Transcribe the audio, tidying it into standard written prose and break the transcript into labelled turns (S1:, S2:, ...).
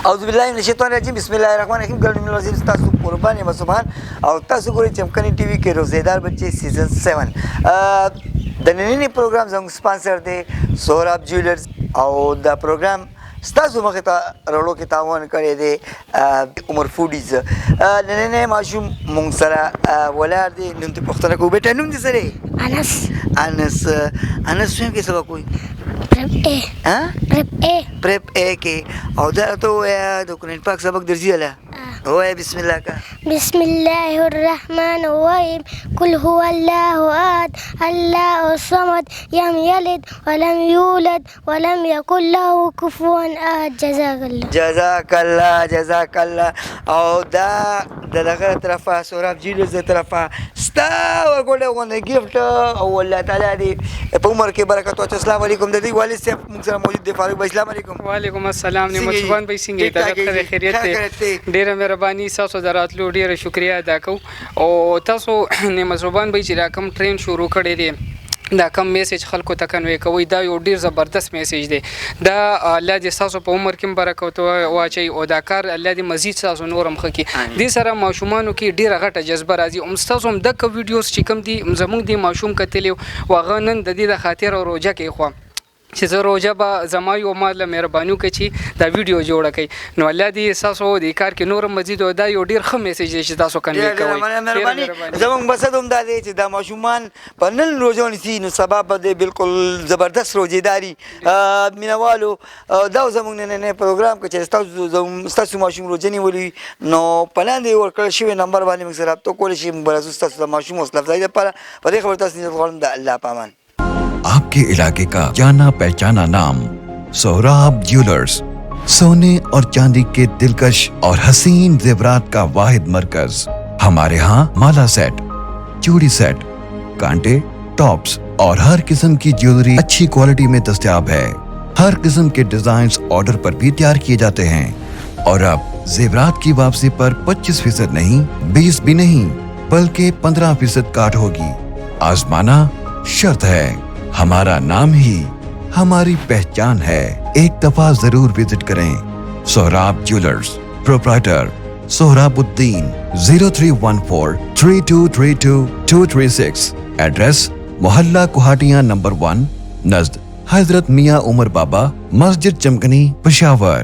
S1: औज़ुबिल्लाहि मिनश्शैतानिर्रजीम बिस्मिल्लाहिर्रहमानिर्रहीम गलमिनल तासु कुर्बान या सुभान और तासु गोरी चमकनी टीवी के रोजेदार बच्चे सीजन 7 द नन्ही प्रोग्राम जंग स्पॉन्सर दे सोहराब ज्वेलर्स और द प्रोग्राम स्तासु मखता रोलो के तावन करे दे उमर फूडीज नन्हे माशूम मुंगसरा वलार दे नंत पख्तना को बेटा नुम दिसरे
S2: अनस
S1: अनस अनस स्वयं के सबक कोई
S2: प्रेप ए
S1: हाँ
S2: प्रेप ए
S1: के और दा तो तो कुरान पाक सबक दर्जी वाला हो है बिस्मिल्लाह का
S2: बिस्मिल्लाहिर्रहमानिर्रहीम कुल हुवल्लाहु अहद अल्लाहु समद लम यलिद वलम यूलद वलम यकुल लहु कुफुवन अहद जज़ाकल्लाह और दा दलगर तरफा सोहराब ज्वेलर्स तरफा स्टा और गोले वन गिफ्ट और अल्लाह ताला दी उमर के बरकत हो। अस्सलाम वालेकुम ददी वालिद से मुझसे मौजूद दे फारूक भाई अस्सलाम वालेकुम।
S3: वालेकुम अस्सलाम नेमत सुभान भाई सिंह ته خیریت ته ډیره مهرباني تاسو دراتلو ډیره شکریا ادا کوم او تاسو نیمت سبحان भाई چې راکم ټرین شروع کړی دی دا کم میسج خلکو ته کنوي کوي دا یو ډیر زبردست میسج دی دا الله دې تاسو په عمر کې برکت واچي او دا کار الله دې مزید تاسو نورم خکې دې سره ماشومانو کې ډیره غټه جذبه راځي او تاسو هم د ویډیوز چې کوم دي زموږ د ماشوم کتلې واغه نن د دې د خاطر او روزه کې خو چې زه روزه به زما یو مال مهرباني وکړي چې دا ویډیو جوړه کړي نو الله دې تاسو د کار کې نور مزید او دا یو ډیر ښه میسج دی چې تاسو کنوي کوي
S1: مهرباني زموږ مقصد هم دا دی چې دا ماشومان په نن روزه ونیسي نو سبب به بالکل زبردست روزهداري مینوالو دا زموږ نن پروګرام کې چې تاسو ماشوم روزه نیولي نو په لاندې ورکړل شوی نمبر باندې موږ سره رابطه کولی شئ برابر تاسو ماشوم اوس لفظي لپاره په دې خبر تاسو نه غواړم د الله پامان
S4: आपके इलाके का जाना पहचाना नाम सोहराब ज्वेलर्स सोने और चांदी के दिलकश और हसीन जेवरात का वाहिद मरकज। हमारे यहाँ माला सेट, चूड़ी सेट, कांटे, टॉप्स और हर किस्म की ज्वेलरी अच्छी क्वालिटी में दस्तयाब है। हर किस्म के डिजाइन ऑर्डर पर भी तैयार किए जाते हैं और अब जेवरात की वापसी पर 25% नहीं 20 भी नहीं बल्कि 15% काट होगी। आजमाना शर्त है, हमारा नाम ही हमारी पहचान है। एक दफा जरूर विजिट करें। सोहराब ज्वेलर्स, प्रोप्राइटर सोहराबुद्दीन, 03143232 एड्रेस मोहल्ला कुहाटिया नंबर 1 नज़द हजरत मियाँ उमर बाबा मस्जिद चमकनी पेशावर।